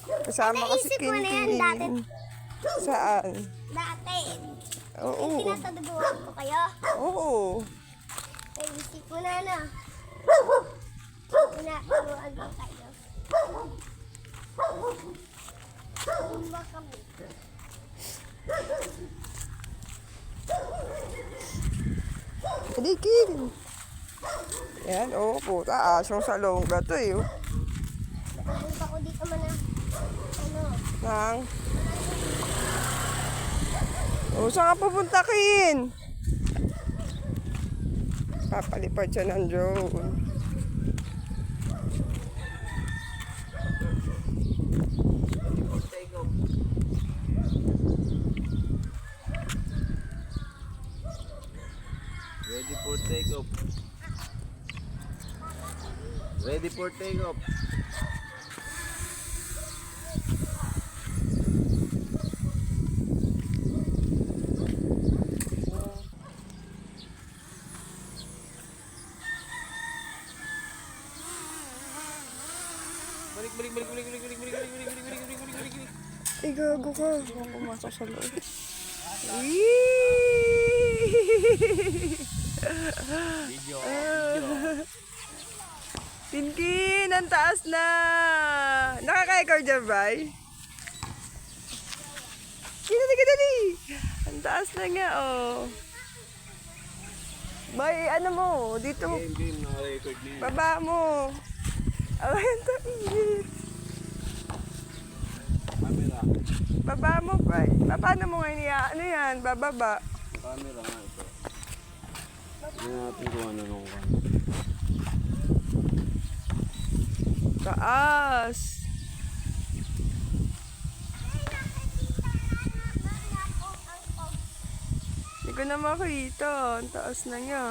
Kasama kasi Naisip ko na yan Kinkin. dati. Saan? Dati. Oo. Pinasadubuhan ko kayo. Oo. Naisip ko na na. Pinasadubuhan ko kayo. Tumba kami. Kinkin. Yan, oo. Puta, asong salongga to eh. Punta ko dito man na. Ano? Nang. O, saan ka pupunta, Kin? Papalipad siya ng drone. Ready for takeoff. Ready for takeoff. Ay, gago ka. Huwag pumasok sa loob. Video. Kinkin, ang taas na. Nakaka-record dyan, Bray? Dali. Ang taas na nga, oh. Bay, ano mo, dito mo. Game, naka-record na yun. Baba mo. Ay, ang taas. Camera. Baba mo, Bray. Paano mo ngayon niya? Ano yan? Bababa. Camera nga ito. Tignan natin kung ano nung Taas. Hindi ko na makita. Ang taas na niya.